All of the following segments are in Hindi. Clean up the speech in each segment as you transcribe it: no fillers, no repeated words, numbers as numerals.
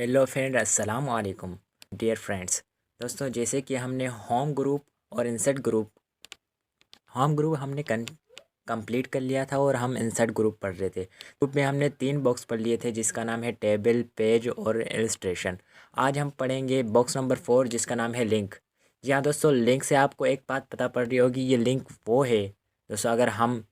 हेलो फ्रेंड, अस्सलाम वालेकुम डियर फ्रेंड्स। दोस्तों, जैसे कि हमने होम ग्रुप हमने कंप्लीट कर लिया था और हम इंसर्ट ग्रुप पढ़ रहे थे। ग्रुप में हमने 3 बॉक्स पढ़ लिए थे जिसका नाम है टेबल, पेज और इलस्ट्रेशन। आज हम पढ़ेंगे बॉक्स नंबर 4 जिसका नाम है लिंक। जी हाँ दोस्तों, लिंक से आपको एक बात पता पड़ रही होगी, ये लिंक वो है दोस्तों, अगर हम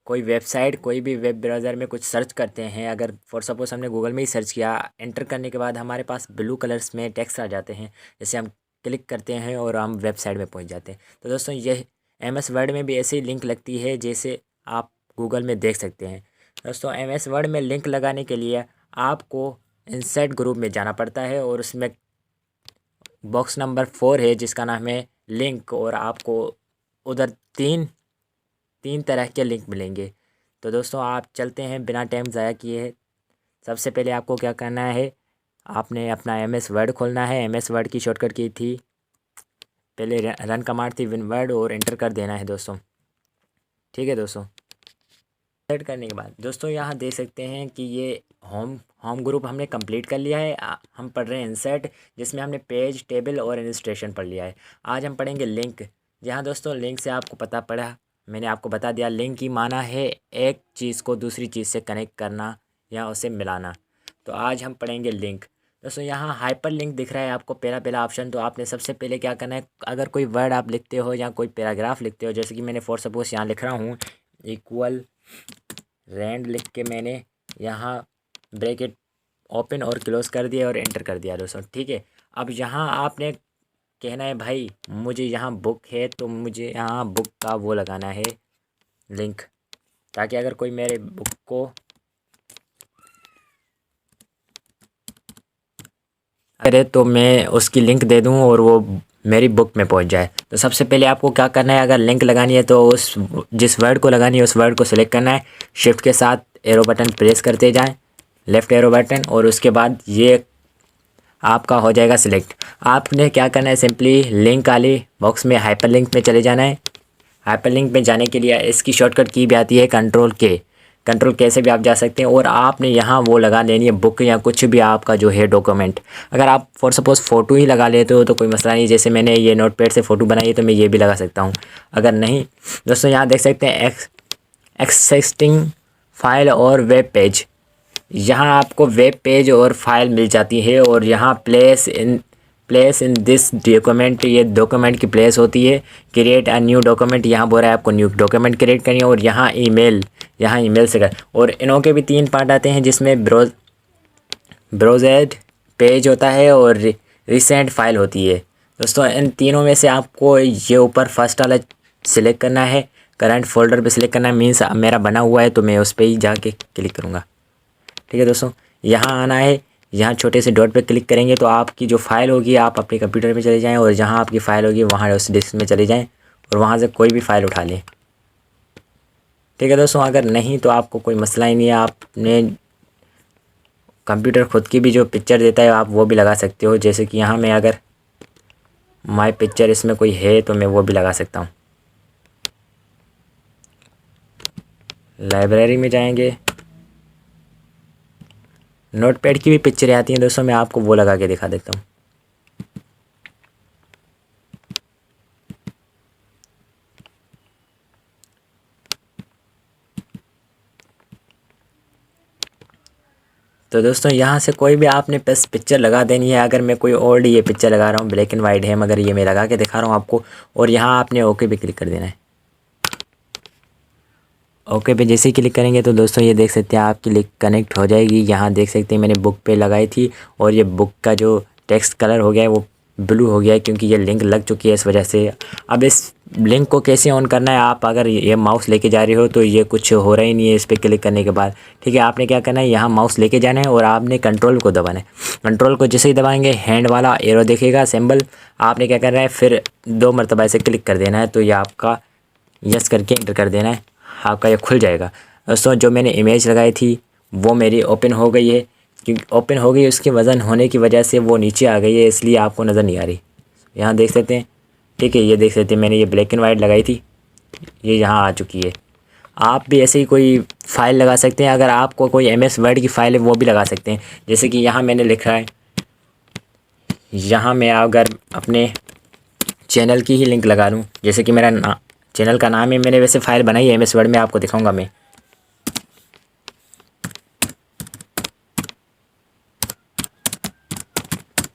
कोई वेबसाइट, कोई भी वेब ब्राउज़र में कुछ सर्च करते हैं, अगर फॉर सपोज़ हमने गूगल में ही सर्च किया, एंटर करने के बाद हमारे पास ब्लू कलर्स में टेक्स्ट आ जाते हैं, जैसे हम क्लिक करते हैं और हम वेबसाइट में पहुंच जाते हैं। तो दोस्तों, यह एमएस वर्ड में भी ऐसे ही लिंक लगती है जैसे आप गूगल में देख सकते हैं। दोस्तों, एमएस वर्ड में लिंक लगाने के लिए आपको इंसर्ट ग्रुप में जाना पड़ता है और उसमें बॉक्स नंबर 4 है जिसका नाम है लिंक, और आपको उधर तीन तरह के लिंक मिलेंगे। तो दोस्तों, आप चलते हैं बिना टाइम ज़ाया किए। सबसे पहले आपको क्या करना है, आपने अपना एमएस वर्ड खोलना है। एमएस वर्ड की शॉर्टकट की थी, पहले रन कमांड थी विन वर्ड, और एंटर कर देना है दोस्तों। ठीक है दोस्तों, सेट करने के बाद दोस्तों यहाँ देख सकते हैं कि ये होम ग्रुप हमने कंप्लीट कर लिया है। हम पढ़ रहे हैं इंसर्ट, जिसमें हमने पेज, टेबल और इलस्ट्रेशन पढ़ लिया है। आज हम पढ़ेंगे लिंक। जहाँ दोस्तों, लिंक से आपको पता पड़ा, मैंने आपको बता दिया, लिंक की माना है एक चीज़ को दूसरी चीज़ से कनेक्ट करना या उसे मिलाना। तो आज हम पढ़ेंगे लिंक। दोस्तों, यहाँ हाइपर लिंक दिख रहा है आपको, पहला ऑप्शन। तो आपने सबसे पहले क्या करना है, अगर कोई वर्ड आप लिखते हो या कोई पैराग्राफ लिखते हो, जैसे कि मैंने फॉर सपोज यहाँ लिख रहा हूँ इक्वल रैंड, लिख के मैंने यहाँ ब्रैकेट ओपन और क्लोज़ कर दिया और एंटर कर दिया दोस्तों। ठीक है, अब यहाँ आपने कहना है भाई मुझे यहाँ बुक है, तो मुझे यहाँ बुक का वो लगाना है लिंक, ताकि अगर कोई मेरे बुक को करे तो मैं उसकी लिंक दे दूँ और वो मेरी बुक में पहुंच जाए। तो सबसे पहले आपको क्या करना है, अगर लिंक लगानी है तो उस जिस वर्ड को लगानी है उस वर्ड को सिलेक्ट करना है। शिफ्ट के साथ एरो बटन प्रेस करते जाएं, लेफ़्ट एरो बटन, और उसके बाद ये आपका हो जाएगा सिलेक्ट। आपने क्या करना है, सिंपली लिंक वाली बॉक्स में हाइपर लिंक में चले जाना है। हाइपर लिंक में जाने के लिए इसकी शॉर्टकट की भी आती है कंट्रोल के से भी आप जा सकते हैं, और आपने यहाँ वो लगा लेनी है बुक या कुछ भी आपका जो है डॉक्यूमेंट। अगर आप फॉर सपोज़ फ़ोटो ही लगा लेते हो तो कोई मसला नहीं, जैसे मैंने ये नोटपैड से फ़ोटो बनाई है तो मैं ये भी लगा सकता हूँ। अगर नहीं दोस्तों, यहाँ देख सकते हैं एक्सिस्टिंग फाइल और वेब पेज। यहाँ आपको वेब पेज और फाइल मिल जाती है, और यहाँ प्लेस इन दिस डॉक्यूमेंट, ये डॉक्यूमेंट की प्लेस होती है। क्रिएट अ न्यू डॉक्यूमेंट, यहाँ बोल रहा है आपको न्यू डॉक्यूमेंट क्रिएट करनी है, और यहाँ ईमेल से कर। और इनों के भी 3 पार्ट आते हैं, जिसमें ब्राउज़र पेज होता है और रिसेंट फाइल होती है। दोस्तों, इन तीनों में से आपको ये ऊपर फर्स्ट वाला सिलेक्ट करना है, करंट फोल्डर पे सिलेक्ट करना है। मीन्स मेरा बना हुआ है तो मैं उस पर ही जाके क्लिक करूँगा। ठीक है दोस्तों, यहाँ आना है, यहाँ छोटे से डॉट पे क्लिक करेंगे तो आपकी जो फाइल होगी, आप अपने कंप्यूटर में चले जाएं और जहाँ आपकी फ़ाइल होगी वहाँ उस डिस्क में चले जाएं और वहाँ से कोई भी फ़ाइल उठा लें। ठीक है दोस्तों, अगर नहीं तो आपको कोई मसला ही नहीं है, आपने कंप्यूटर खुद की भी जो पिक्चर देता है आप वो भी लगा सकते हो। जैसे कि यहाँ मैं अगर माई पिक्चर इसमें कोई है तो मैं वो भी लगा सकता हूँ। लाइब्रेरी में जाएंगे, नोटपैड की भी पिक्चरें आती हैं दोस्तों, मैं आपको वो लगा के दिखा देता हूँ। तो दोस्तों, यहाँ से कोई भी आपने बस पिक्चर लगा देनी है। अगर मैं कोई ओल्ड ये पिक्चर लगा रहा हूँ, ब्लैक एंड वाइट है, मगर ये मैं लगा के दिखा रहा हूँ आपको, और यहाँ आपने ओके पे क्लिक कर देना है। ओके पे जैसे ही क्लिक करेंगे तो दोस्तों ये देख सकते हैं आपकी लिंक कनेक्ट हो जाएगी। यहाँ देख सकते हैं मैंने बुक पे लगाई थी, और ये बुक का जो टेक्स्ट कलर हो गया है वो ब्लू हो गया है, क्योंकि ये लिंक लग चुकी है इस वजह से। अब इस लिंक को कैसे ऑन करना है, आप अगर ये माउस लेके जा रहे हो तो ये कुछ हो रहा ही नहीं है इस पर क्लिक करने के बाद। ठीक है, आपने क्या करना है, यहाँ माउस लेके जाना है और आपने कंट्रोल को दबाना है। कंट्रोल को जैसे ही दबाएंगे हैंड वाला एरो दिखेगा सिंबल, आपने क्या करना है, फिर 2 मरतबा ऐसे क्लिक कर देना है। तो ये आपका यस करके एंटर कर देना है, आपका ये खुल जाएगा। दोस्तों, जो मैंने इमेज लगाई थी वो मेरी ओपन हो गई है, क्योंकि ओपन हो गई उसके वज़न होने की वजह से वो नीचे आ गई है, इसलिए आपको नज़र नहीं आ रही। यहाँ देख सकते हैं। ठीक है, ये देख सकते हैं मैंने ये ब्लैक एंड वाइट लगाई थी, ये यहाँ आ चुकी है। आप भी ऐसे ही कोई फ़ाइल लगा सकते हैं। अगर आपको कोई MS वर्ड की फ़ाइल है वो भी लगा सकते हैं। जैसे कि यहाँ मैंने लिखा है, यहाँ मैं अगर अपने चैनल की ही लिंक लगा दूँ, जैसे कि मेरा चैनल का नाम है, मैंने वैसे फ़ाइल बनाई है MS वर्ड में, आपको दिखाऊंगा मैं।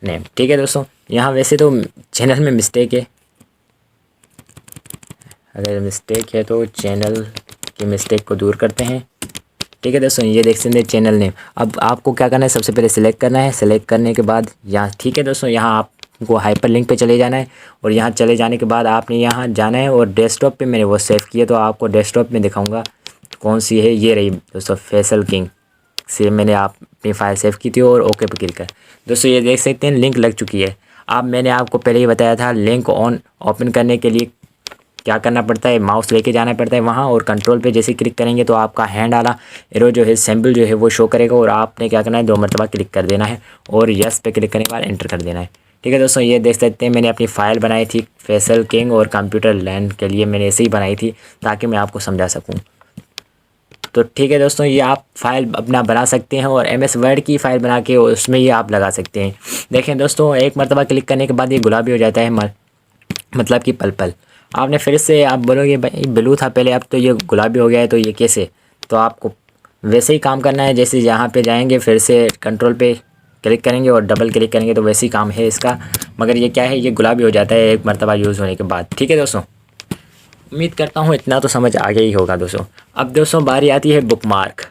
नहीं, ठीक है दोस्तों, यहाँ वैसे तो चैनल में मिस्टेक है, अगर मिस्टेक है तो चैनल की मिस्टेक को दूर करते हैं। ठीक है दोस्तों, ये देख सकते हैं चैनल नेम। अब आपको क्या करना है, सबसे पहले सिलेक्ट करना है। सिलेक्ट करने के बाद यहाँ, ठीक है दोस्तों, यहाँ आपको हाइपर लिंक पे चले जाना है और यहाँ चले जाने के बाद आपने यहाँ जाना है और डेस्कटॉप पे मैंने वो सेव किया, तो आपको डेस्कटॉप में दिखाऊंगा कौन सी है। ये रही दोस्तों, फैसल किंग से मैंने अपनी फ़ाइल सेव की थी और ओके पे क्लिक कर। दोस्तों ये देख सकते हैं लिंक लग चुकी है। अब मैंने आपको पहले ही बताया था, लिंक ओपन करने के लिए क्या करना पड़ता है, माउस लेके जाना पड़ता है वहाँ और कंट्रोल पे जैसे क्लिक करेंगे तो आपका हैंड वाला एरो जो है, सिंबल जो है वो शो करेगा और आपने क्या करना है, 2 मरतबा क्लिक कर देना है और यस पे क्लिक करने के बाद एंटर कर देना है। ठीक है दोस्तों, ये देख सकते हैं मैंने अपनी फ़ाइल बनाई थी फैसल किंग और कंप्यूटर लैंड के लिए मैंने ऐसे ही बनाई थी ताकि मैं आपको समझा सकूँ। तो ठीक है दोस्तों, ये आप फ़ाइल अपना बना सकते हैं और MS वर्ड की फ़ाइल बना के उसमें ये आप लगा सकते हैं। देखें दोस्तों, एक मरतबा क्लिक करने के बाद ये गुलाबी हो जाता है, मतलब कि पल आपने फिर से, आप बोलोगे भाई ब्लू था पहले, अब तो ये गुलाबी हो गया है, तो ये कैसे? तो आपको वैसे ही काम करना है, जैसे यहाँ पे जाएंगे फिर से कंट्रोल पे क्लिक करेंगे और डबल क्लिक करेंगे तो वैसे ही काम है इसका, मगर ये क्या है, ये गुलाबी हो जाता है एक मरतबा यूज़ होने के बाद। ठीक है दोस्तों, उम्मीद करता हूँ इतना तो समझ आ गया ही होगा दोस्तों। अब दोस्तों बारी आती है बुक मार्क।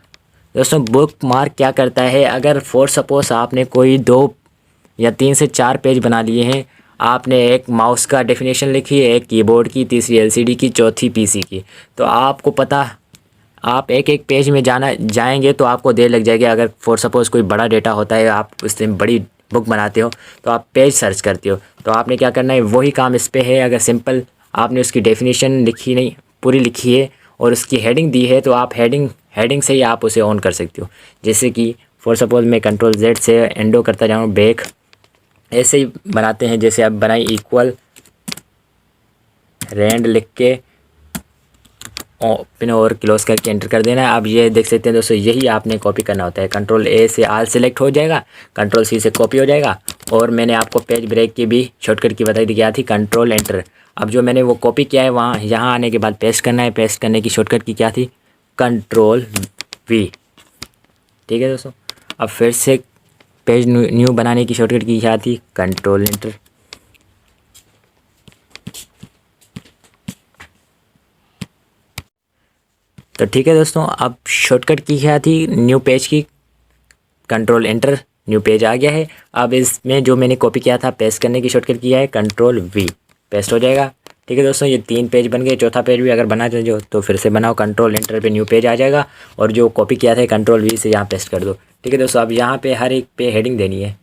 दोस्तों बुक मार्क क्या करता है, अगर फॉर सपोज आपने कोई 2 या 3 से 4 पेज बना लिए हैं, आपने एक माउस का डेफिनेशन लिखी है, एक कीबोर्ड की, तीसरी LCD की, चौथी PC की, तो आपको पता, आप एक एक पेज में जाएंगे तो आपको देर लग जाएगी। अगर फॉर सपोज़ कोई बड़ा डेटा होता है, आप उससे बड़ी बुक बनाते हो तो आप पेज सर्च करते हो, तो आपने क्या करना है, वही काम इस पे है। अगर सिंपल आपने उसकी डेफिनेशन लिखी नहीं, पूरी लिखी है और उसकी हेडिंग दी है, तो आप हेडिंग से ही आप उसे ऑन कर सकते हो। जैसे कि फॉर सपोज़ मैं Ctrl Z से एंडो करता जाऊँ, बैक, ऐसे ही बनाते हैं। जैसे अब बनाई इक्वल रैंड लिख के ओपन और क्लोज करके एंटर कर देना है। अब ये देख सकते हैं दोस्तों, यही आपने कॉपी करना होता है। Ctrl A से आल सेलेक्ट हो जाएगा, Ctrl C से कॉपी हो जाएगा। और मैंने आपको पेज ब्रेक की भी शॉर्टकट की बताई थी, क्या थी, Ctrl एंटर। अब जो मैंने वो कॉपी किया है वहाँ, यहाँ आने के बाद पेस्ट करना है। पेस्ट करने की शॉर्टकट की क्या थी, Ctrl V। ठीक है दोस्तों, अब फिर से पेज न्यू बनाने की शॉर्टकट की क्या थी, Ctrl एंटर। तो ठीक है दोस्तों, अब शॉर्टकट की क्या थी, न्यू पेज की, Ctrl एंटर, न्यू पेज आ गया है। अब इसमें जो मैंने कॉपी किया था, पेस्ट करने की शॉर्टकट किया है, Ctrl V, पेस्ट हो जाएगा। ठीक है दोस्तों, ये 3 पेज बन गए। चौथा पेज भी अगर बना जो तो फिर से बनाओ, Ctrl एंटर पे न्यू पेज आ जाएगा और जो कॉपी किया था Ctrl V से यहाँ पेस्ट कर दो। ठीक है दोस्तों, अब यहाँ पे हर एक पे हेडिंग देनी है।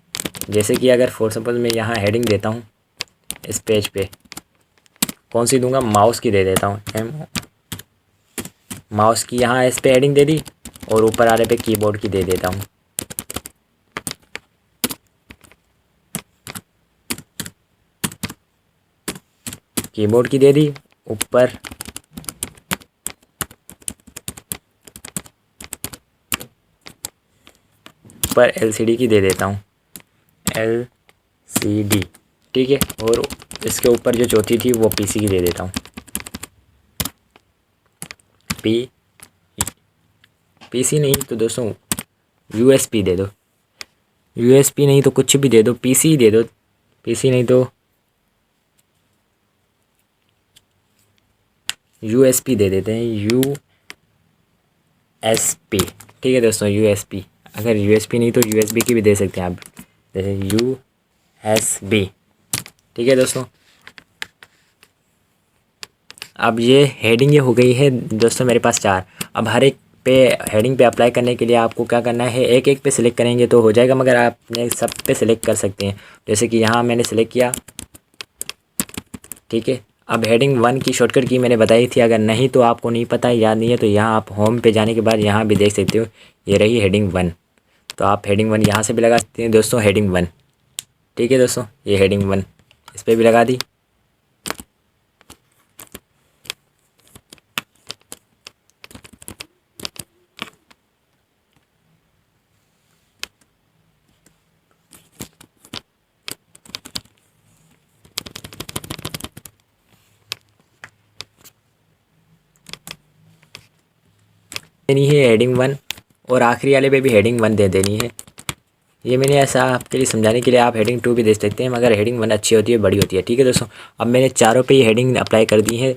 जैसे कि अगर फॉर सपोज मैं यहाँ हेडिंग देता हूँ, इस पेज पे कौन सी दूंगा, माउस की दे देता हूँ, माउस की यहाँ इस पे हेडिंग दे दी और ऊपर आ रहे पे कीबोर्ड की दे देता हूँ। कीबोर्ड की दे दी, ऊपर LCD की दे देता हूँ, LCD। ठीक है, और इसके ऊपर जो चौथी थी वो PC की दे देता हूँ, PC नहीं तो दोस्तों USB दे दो, USB नहीं तो कुछ भी दे दो, PC दे दो, PC नहीं तो USB दे देते हैं, USB। ठीक है दोस्तों, USB। अगर USB नहीं तो USB की भी दे सकते हैं आप, जैसे USB। ठीक है दोस्तों, अब ये हेडिंग ये हो गई है दोस्तों मेरे पास 4। अब हर एक पे हेडिंग पे अप्लाई करने के लिए आपको क्या करना है, एक एक पे सिलेक्ट करेंगे तो हो जाएगा, मगर आपने सब पे सिलेक्ट कर सकते हैं। जैसे कि यहाँ मैंने सिलेक्ट किया। ठीक है, अब हेडिंग 1 की शॉर्टकट की मैंने बताई थी, अगर नहीं तो आपको नहीं पता है, याद नहीं है, तो यहाँ आप होम पे जाने के बाद यहाँ भी देख सकते हो, ये रही हेडिंग 1। तो आप हेडिंग 1 यहाँ से भी लगा सकते हैं दोस्तों, हेडिंग 1। ठीक है दोस्तों, ये हेडिंग 1 इस पर भी लगा दी। देनी है हेडिंग 1 और आखिरी वाले पे भी हेडिंग 1 दे देनी है। ये मैंने ऐसा आपके लिए समझाने के लिए, आप हेडिंग 2 भी दे सकते हैं, मगर हेडिंग 1 अच्छी होती है, बड़ी होती है। ठीक है दोस्तों, अब मैंने चारों पे ही हेडिंग अप्लाई कर दी है।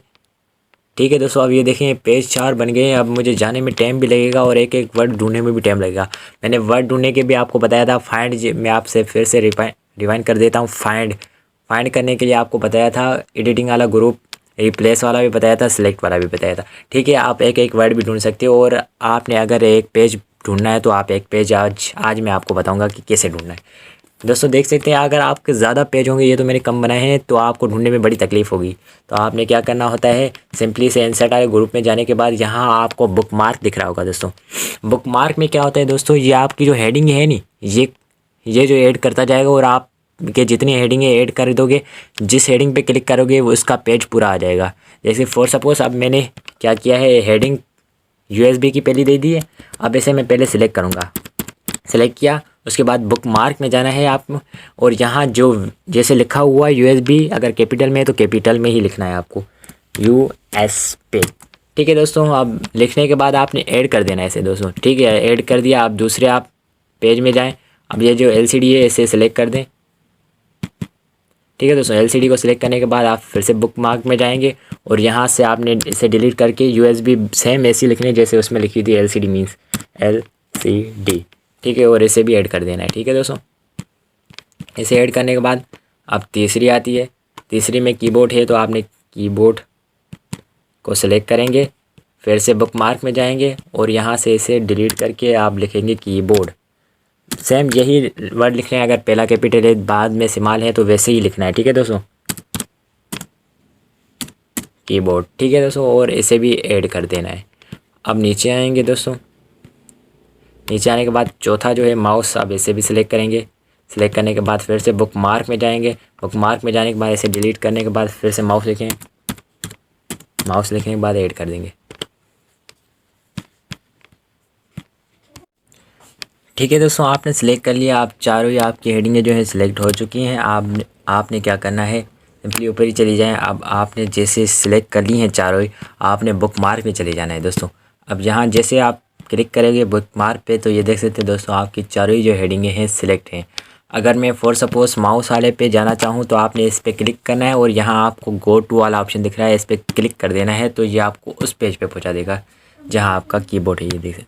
ठीक है दोस्तों, अब ये देखें पेज 4 बन गए हैं। अब मुझे जाने में टाइम भी लगेगा और एक एक वर्ड ढूंढने में भी टाइम लगेगा। मैंने वर्ड ढूंढने के भी आपको बताया था। फाइंड मैं आपसे फिर से रिवाइंड कर देता हूँ। फाइंड करने के लिए आपको बताया था एडिटिंग वाला ग्रुप, रिप्लेस वाला भी बताया था, सिलेक्ट वाला भी बताया था। ठीक है, आप एक एक वर्ड भी ढूंढ सकते हो। और आपने अगर एक पेज ढूंढना है तो आप एक पेज आज मैं आपको बताऊँगा कि कैसे ढूंढना है। दोस्तों देख सकते हैं, अगर आपके ज़्यादा पेज होंगे, ये तो मैंने कम बनाए हैं, तो आपको ढूंढने में बड़ी तकलीफ़ होगी। तो आपने क्या करना होता है, सिंपली से इंसर्ट वाले ग्रुप में जाने के बाद यहाँ आपको बुक मार्क दिख रहा होगा। दोस्तों बुक मार्क में क्या होता है दोस्तों, ये आपकी जो हेडिंग है नी, ये जो ऐड करता जाएगा और आप के जितनी हेडिंग ऐड कर दोगे, जिस हेडिंग पे क्लिक करोगे वो उसका पेज पूरा आ जाएगा। जैसे फॉर सपोज अब मैंने क्या किया है, हेडिंग USB की पहली दे दी है। अब इसे मैं पहले सिलेक्ट करूँगा, सेलेक्ट किया, उसके बाद बुक मार्क में जाना है आप, और यहाँ जो जैसे लिखा हुआ है USB, अगर कैपिटल में है तो कैपिटल में ही लिखना है आपको, USB। ठीक है दोस्तों, अब लिखने के बाद आपने ऐड कर देना है इसे दोस्तों। ठीक है, ऐड कर दिया। आप दूसरे आप पेज में जाएं। अब ये जो LCD है इसे सिलेक्ट कर दें। ठीक है दोस्तों, LCD को सिलेक्ट करने के बाद आप फिर से बुक मार्क में जाएंगे और यहाँ से आपने इसे डिलीट करके USB सेम ऐसी लिखनी है जैसे उसमें लिखी थी, LCD मीन्स LCD। ठीक है, और इसे भी ऐड कर देना है। ठीक है दोस्तों, इसे ऐड करने के बाद अब तीसरी आती है। तीसरी में कीबोर्ड है तो आपने कीबोर्ड को सिलेक्ट करेंगे, फिर से बुक मार्क में जाएंगे और यहाँ से इसे डिलीट करके आप लिखेंगे कीबोर्ड। सेम यही वर्ड लिखना है, अगर पहला कैपिटल है बाद में स्मॉल है तो वैसे ही लिखना है। ठीक है दोस्तों, कीबोर्ड। ठीक है दोस्तों, और इसे भी ऐड कर देना है। अब नीचे आएंगे दोस्तों, नीचे आने के बाद चौथा जो है माउस, अब इसे भी सिलेक्ट करेंगे। सिलेक्ट करने के बाद फिर से बुक मार्क में जाएंगे। बुक मार्क में जाने के बाद इसे डिलीट करने के बाद फिर से माउस लिखें, माउस लिखने के बाद ऐड कर देंगे। ठीक है दोस्तों, आपने सिलेक्ट कर लिया। आप चारों ही आपकी हेडिंगें जो है सिलेक्ट हो चुकी हैं। आपने क्या करना है, सिंपली ऊपर ही चली जाएं। अब आपने जैसे सिलेक्ट कर ली हैं चारों ही, आपने बुक मार्क में चले जाना है दोस्तों। अब यहाँ जैसे आप क्लिक करेंगे बुक मार्क पे तो ये देख सकते हैं दोस्तों, आपकी चारों ही जो हेडिंगें हैं सिलेक्ट हैं। अगर मैं फॉर सपोज माउस वाले पे जाना चाहूँ तो आपने इस पर क्लिक करना है और यहाँ आपको गो टू वाला ऑप्शन दिख रहा है, इस पर क्लिक कर देना है तो ये आपको उस पेज पे पहुँचा देगा जहाँ आपका कीबोर्ड है, ये देख सकते।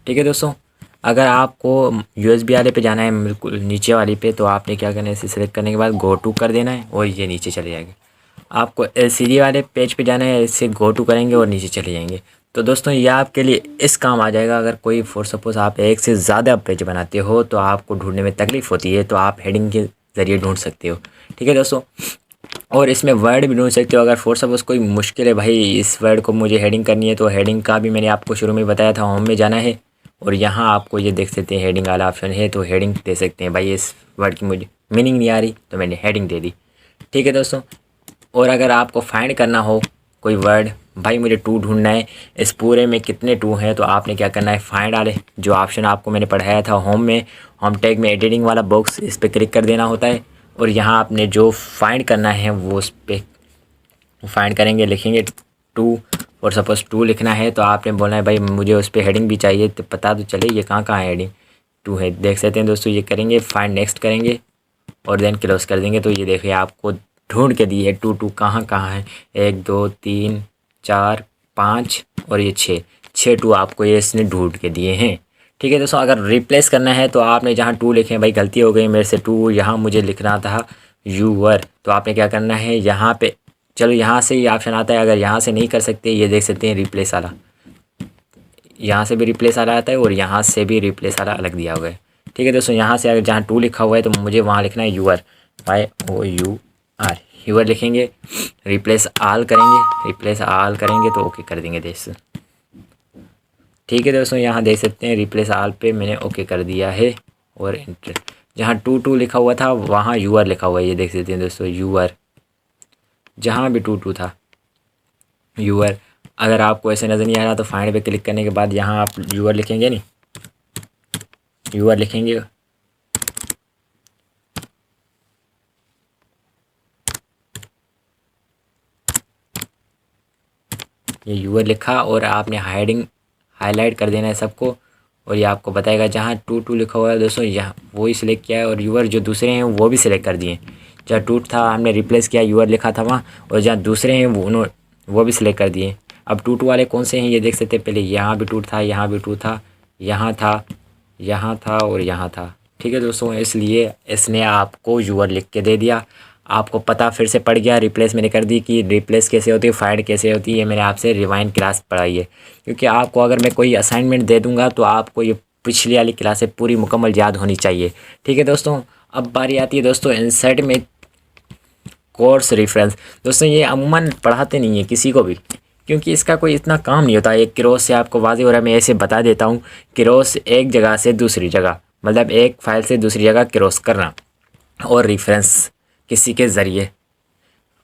ठीक है दोस्तों, अगर आपको USB वाले पे जाना है, बिल्कुल नीचे वाली पे, तो आपने क्या करना है, इसे सेलेक्ट करने के बाद गो टू कर देना है और ये नीचे चले जाएंगे। आपको LCD वाले पेज पे जाना है, इससे गो टू करेंगे और नीचे चले जाएंगे। तो दोस्तों ये आपके लिए इस काम आ जाएगा। अगर कोई फॉर सपोज़ आप एक से ज़्यादा पेज बनाते हो तो आपको ढूंढने में तकलीफ़ होती है, तो आप हेडिंग के ज़रिए ढूंढ सकते हो। ठीक है दोस्तों, और इसमें वर्ड भी ढूंढ सकते हो। अगर फॉर सपोज़ कोई मुश्किल है, भाई इस वर्ड को मुझे हेडिंग करनी है, तो हेडिंग का भी मैंने आपको शुरू में बताया था, होम में जाना है और यहाँ आपको ये देख सकते हैं हेडिंग वाला ऑप्शन है, तो हेडिंग दे सकते हैं। भाई इस वर्ड की मुझे मीनिंग नहीं आ रही तो मैंने हेडिंग दे दी। ठीक है दोस्तों, और अगर आपको फाइंड करना हो कोई वर्ड, भाई मुझे टू ढूंढना है, इस पूरे में कितने टू हैं, तो आपने क्या करना है, फाइंड वाले जो ऑप्शन आपको मैंने पढ़ाया था होम में, होम टैग में एडिटिंग वाला बॉक्स, इस पर क्लिक कर देना होता है और यहाँ आपने जो फाइंड करना है वो उस पर फाइंड करेंगे, लिखेंगे टू, और सपोज़ टू लिखना है तो आपने बोलना है भाई मुझे उस पर हेडिंग भी चाहिए, तो पता तो चले ये कहाँ कहाँ है हेडिंग, टू है। देख सकते हैं दोस्तों, ये करेंगे, फाइंड नेक्स्ट करेंगे और देन क्लोज कर देंगे। तो ये देखिए आपको ढूंढ के दी है टू टू कहाँ कहाँ है, 1 2 3 4 5 और ये 6 टू आपको ये इसने ढूंढ के दिए हैं। ठीक है दोस्तों, अगर रिप्लेस करना है तो आपने जहाँ टू लिखे भाई गलती हो गई मेरे से, टू यहाँ मुझे लिखना था यूवर, तो आपने क्या करना है यहाँ पे, चलो यहाँ से ही ऑप्शन आता है। अगर यहाँ से नहीं कर सकते, ये देख सकते हैं रिप्लेस वाला, यहाँ से भी रिप्लेस वाला आता है और यहाँ से भी रिप्लेस वाला अलग दिया हुआ है। ठीक है दोस्तों, यहाँ से अगर जहाँ टू लिखा हुआ है तो मुझे वहाँ लिखना है यूआर, YOUR, यूआर लिखेंगे, रिप्लेस आल करेंगे, रिप्लेस आल करेंगे तो ओके कर देंगे दोस्तों। ठीक है दोस्तों, यहाँ देख सकते हैं रिप्लेस आल पे मैंने ओके कर दिया है और इंटर, जहाँ टू टू लिखा हुआ था वहाँ यूआर लिखा हुआ है, ये देख सकते हैं दोस्तों यूआर, जहाँ भी टू टू था यूआर। अगर आपको ऐसे नज़र नहीं आ रहा तो फाइंड पे क्लिक करने के बाद यहाँ आप यूआर लिखेंगे, नहीं यूआर लिखेंगे, ये यूआर लिखा और आपने हाईलाइट कर देना है सबको। और ये आपको बताएगा जहाँ 2 लिखा हुआ है दोस्तों, यहाँ वो ही सिलेक्ट किया है। और यूअर जो दूसरे हैं वो भी सिलेक्ट कर दिए। जहाँ 2 था हमने रिप्लेस किया, यूअर लिखा था वहाँ, और जहाँ दूसरे हैं वो भी सिलेक्ट कर दिए। अब 2 वाले कौन से हैं ये देख सकते हैं। पहले यहाँ भी 2 था, यहाँ भी 2 था, यहाँ था, यहाँ था और यहाँ था। ठीक है दोस्तों, इसलिए इसने आपको यूअर लिख के दे दिया। आपको पता फिर से पड़ गया, रिप्लेस मैंने कर दी कि रिप्लेस कैसे होती है, फाइंड कैसे होती है। ये मैंने आपसे रिवाइंड क्लास पढ़ाई है, क्योंकि आपको अगर मैं कोई असाइनमेंट दे दूंगा तो आपको ये पिछली वाली क्लासें पूरी मुकम्मल याद होनी चाहिए। ठीक है दोस्तों, अब बारी आती है दोस्तों इंसर्ट में कोर्स रेफरेंस। दोस्तों ये अमूमन पढ़ाते नहीं है किसी को भी, क्योंकि इसका कोई इतना काम नहीं होता। एक क्रॉस से आपको वाज़ेह हो रहा है, मैं ऐसे बता देता हूँ। क्रॉस एक जगह से दूसरी जगह, मतलब एक फ़ाइल से दूसरी जगह क्रॉस करना, और रेफरेंस किसी के ज़रिए,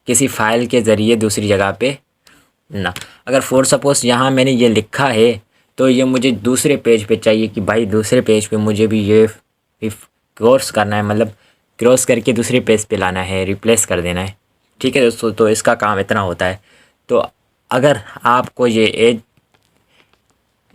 किसी फ़ाइल के ज़रिए दूसरी जगह पे ना। अगर फॉर सपोज़ यहाँ मैंने ये लिखा है तो ये मुझे दूसरे पेज पे चाहिए कि भाई दूसरे पेज पे मुझे भी ये क्रॉस करना है, मतलब क्रॉस करके दूसरे पेज पे लाना है, रिप्लेस कर देना है। ठीक है दोस्तों, तो इसका काम इतना होता है। तो अगर आपको ये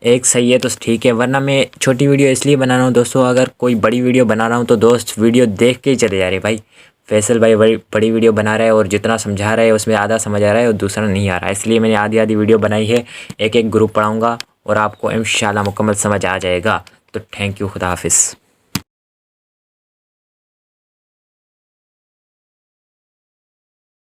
एक सही है तो ठीक है, वरना मैं छोटी वीडियो इसलिए बना रहा हूँ दोस्तों। अगर कोई बड़ी वीडियो बना रहा हूँ तो दोस्त वीडियो देख के ही चले जा रहे भाई। फैसल भाई बड़ी वीडियो बना रहा है और जितना समझा रहा है उसमें आधा समझ आ रहा है और दूसरा नहीं आ रहा है, इसलिए मैंने आधी आधी वीडियो बनाई है। एक एक ग्रुप पढ़ाऊँगा और आपको इंशाल्लाह मुकम्मल समझ आ जाएगा। तो थैंक यू, खुदा हाफिज़।